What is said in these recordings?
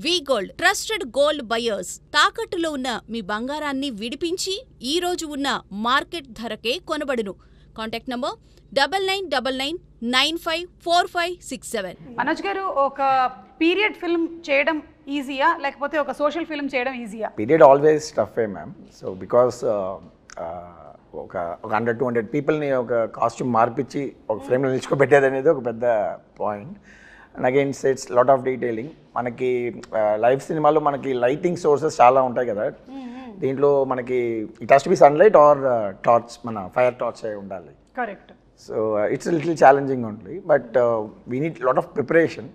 వి gold trusted gold buyers తాకట్టులో ఉన్న మీ బంగారాన్ని విడిపించి ఈ రోజు ఉన్న మార్కెట్ ధరకే కొనబడును. Contact number 9999954567. మనోజ్ గారు, ఒక పీరియడ్ ఫిల్మ్ చేయడం ఈజీయా లేకపోతే ఒక సోషల్ ఫిల్మ్ చేయడం ఈజీయా? పీరియడ్ ఆల్వేస్ టఫే మ్యామ్. సో బికాస్ ఒక 100-200 పీపుల్ని ఒక కాస్ట్యూమ్ మార్పించి ఒక ఫ్రేమ్లో నిల్చుకోబెట్టేది అనేది ఒక పెద్ద point. And again it's lot of detailing. మనకి లైవ్ సినిమాలో మనకి లైటింగ్ సోర్సెస్ చాలా ఉంటాయి కదా. దీంట్లో మనకి it has to be sunlight or torch, మన ఫైర్ టార్చ్ అయి ఉండాలి. Correct. So it's little challenging only, but we need lot of preparation.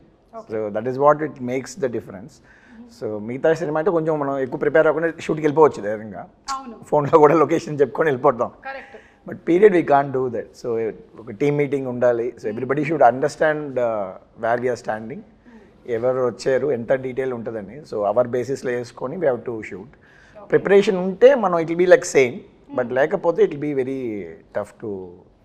So that is what it makes the difference. So మిగతా cinema అయితే కొంచెం మనం ఎక్కువ prepare అవ్వకుండా షూట్కి వెళ్ళిపోవచ్చు ధైర్యంగా, ఫోన్లో కూడా లొకేషన్ చెప్పుకొని వెళ్ళిపోతాం. But period we can't do that. So ఒక టీమ్ మీటింగ్ ఉండాలి. So everybody should understand where we are standing, ఎవరు వచ్చారు, ఎంత డీటెయిల్ ఉంటుందని. సో అవర్ బేసిస్లో వేసుకొని we have to shoot. Preparation ఉంటే మనం it will be like same, but లేకపోతే it will be very tough to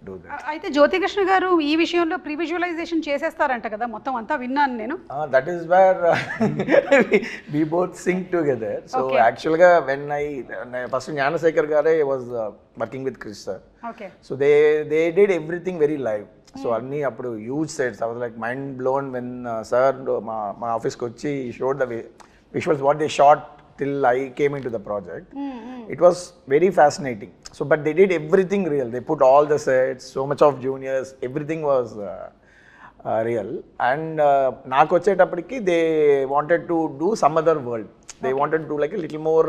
do that. అయితే జ్యోతికృష్ణ గారు ఈ విషయంలో ప్రీ విజువలైజేషన్ చేసేస్తారంట కదా, మొత్తం అంతా విన్నాను నేను. That is where we both sync together. So యాక్చువల్గా వెన్ ఫస్ట్ జ్ఞానశేఖర్ గారే was working with Krish sir. So they did everything very live. So అన్నీ అప్పుడు huge sets. I was like mind blown when sir మా ఆఫీస్కి వచ్చి showed the visuals what they shot till I came into the project. It was very fascinating. So but they did everything real. They put all the sets, so much of juniors, everything was real. And naaku vachetappadiki they wanted to do some other world. They wanted to do like a little more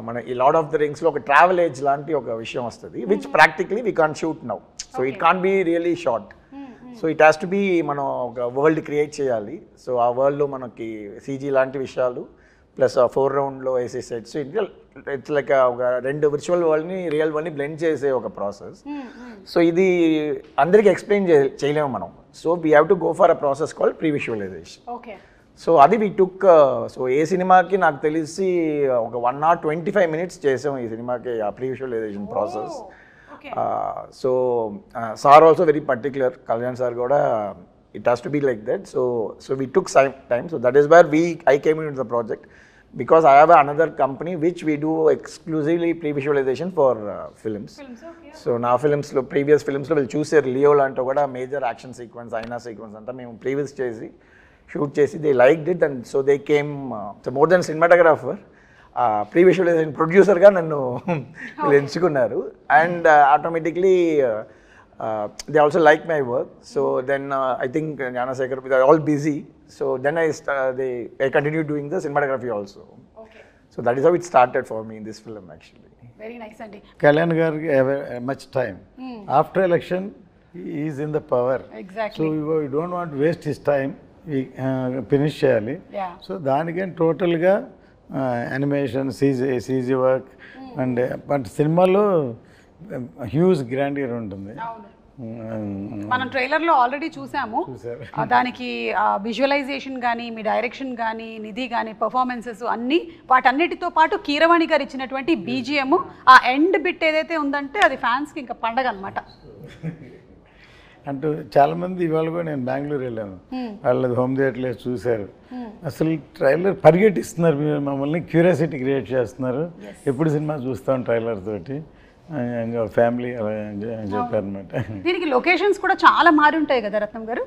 mana ee Lord of the Rings lo oka travel age lanti oka vishayam vastadi, which practically we can't shoot now. So it can't be really shot. So it has to be మనం ఒక world create చేయాలి. So ఆ వరల్డ్లో మనకి CG లాంటి విషయాలు plus ఆ 4 రౌండ్లో వేసే సెట్స్, ఇట్స్ లైక్ ఒక 2 విర్చువల్ వరల్డ్ని రియల్ వరల్డ్ని బ్లెండ్ చేసే ఒక ప్రాసెస్. సో ఇది అందరికీ ఎక్స్ప్లెయిన్ చేయలేము మనం. So we have to go for a process called pre visualisation. So అది వీ టుక్. సో ఏ సినిమాకి నాకు తెలిసి ఒక 1 hour 25 minutes చేసాం ఈ సినిమాకి ఆ pre visualisation process. So sir also very particular, Kalyan sir కూడా it has to be like that. So we took some time. So that is where I came into the project, because I have another company which we do exclusively pre-visualization for films. So now films lo previous films lo will choose Leo lanto kuda major action sequence, aina sequence anta mem previous chesi shoot chesi they liked it, and so they came. So more than cinematographer, pre-visualization producer ga nannu enchukunnaru, and automatically they also like my work. So then I think Gnanasekhar, they are all busy. So then I continued doing the cinematography also. So that is how it started for me in this film actually. Very nice andi. Kalyan gar have much time. After election he is in the power. Exactly. So we don't want to waste his time. We finish cheyali. So దానికని total గా animation, CG work and but సినిమాలో huge grandeur ఉంటుంది. మనం ట్రైలర్లో already చూసాము. దానికి visualisation కానీ, మీ direction కానీ, నిధి కానీ, పర్ఫార్మెన్సెస్ అన్నీ, వాటన్నిటితో పాటు కీరవాణి గారు ఇచ్చినటువంటి బీజిఎం, ఆ ఎండ్ బిట్ ఏదైతే ఉందంటే అది ఫ్యాన్స్కి ఇంకా పండగ అనమాట. అంటూ చాలామంది ఇవాళ కూడా నేను బెంగళూరు వెళ్ళాను, వాళ్ళది హోమ్ థియేటర్లో చూశారు. అసలు ట్రైలర్ పరిగెట్టిస్తున్నారు, మమ్మల్ని క్యూరియాసిటీ క్రియేట్ చేస్తున్నారు, ఎప్పుడు సినిమా చూస్తాం ట్రైలర్ తోటి ఫ్యామిలీ అలా చెప్పారనమాట. దీనికి లొకేషన్స్ కూడా చాలా మారి ఉంటాయి కదా రత్నం గారు.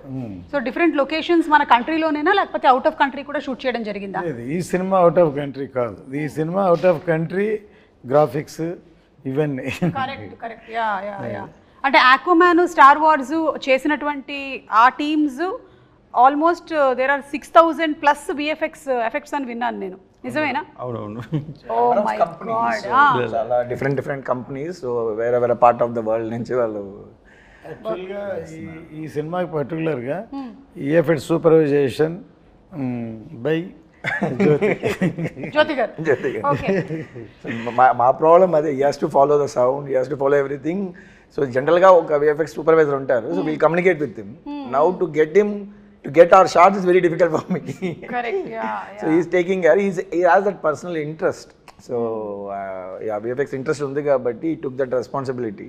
సో డిఫరెంట్ లొకేషన్స్ మన కంట్రీలోనేనా లేకపోతే అవుట్ ఆఫ్ కంట్రీ కూడా షూట్ చేయడం జరిగిందా? ఈ సినిమా అవుట్ ఆఫ్ కంట్రీ కాదు, ఈ cinema out of country graphics ఇవన్నీ. కరెక్ట్. అంటే ఆక్వామ్యాన్, స్టార్ వార్స్ చేసినటువంటి ఆ teams almost there are 6000+ effects అని విన్నాను నేను. నిజమేనా? అవునవును. చాలా డిఫరెంట్ కంపెనీస్ వేరే పార్ట్ ఆఫ్ ద వరల్డ్ నుంచి వాళ్ళు. యాక్చువల్గా ఈ సినిమాకి పర్టికులర్గా ఈఎఫ్ఎక్స్ సూపర్వైజేషన్ బై జ్యోతి గారు. మా ప్రాబ్లం అదే, he has to follow the sound, he has to follow everything. So జనరల్గా ఒక విఎఫ్ఎక్స్ సూపర్వైజర్ ఉంటారు. So we'll communicate with him. Now to get our shots is very difficult for me. Correct. So he's taking care. He has that personal interest. So VFX interest undi kabatti he took that responsibility.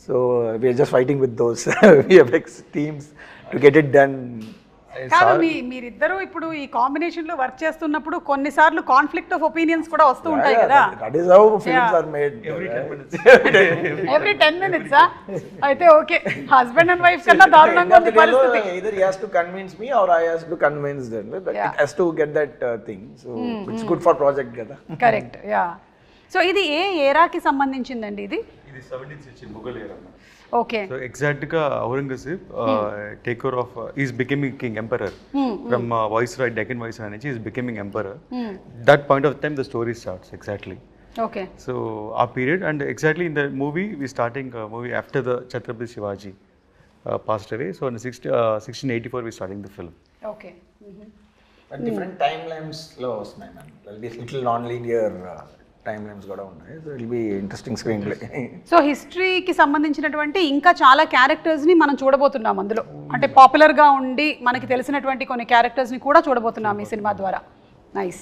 So we are just fighting with those VFX teams to get it done కాదు మీరిద్దరూ ఇప్పుడు ఈ combination లో work చేస్తున్నప్పుడు కొన్నిసార్లు conflict of opinions కూడా వస్తూ ఉంటాయి కదా. That is how films are made. Every 10 minutes అయితే ఓకే, హస్బెండ్ అండ్ వైఫ్ కన్నా దారుణంగా ఉంది పరిస్థితి. Either he has to convince me or I has to convince them. It has to get that thing. So it's good for project కదా. Correct, yeah. So ఇది ఏ ఏరాకి సంబంధించిందండి? ఇది 17th century Mughal era. Okay. So exact గా Aurangzeb take over of is becoming king emperor from viceroy Deccan viceroy నుంచి is becoming emperor. That point of time the story starts exactly. Okay. So our period and exactly in the movie we starting movie after the Chhatrapati Shivaji passed away. So in 1684 we starting the film. Okay. But different timelines లో వస్తున్నాయి ma'am. There'll be little non-linear timelines కూడా ఉన్నాయి. So it'll be interesting screenplay. So హిస్టరీకి సంబంధించినటువంటి ఇంకా చాలా క్యారెక్టర్స్ని మనం చూడబోతున్నాం అందులో. అంటే పాపులర్గా ఉండి మనకి తెలిసినటువంటి కొన్ని క్యారెక్టర్స్ని కూడా చూడబోతున్నాం ఈ సినిమా ద్వారా. నైస్.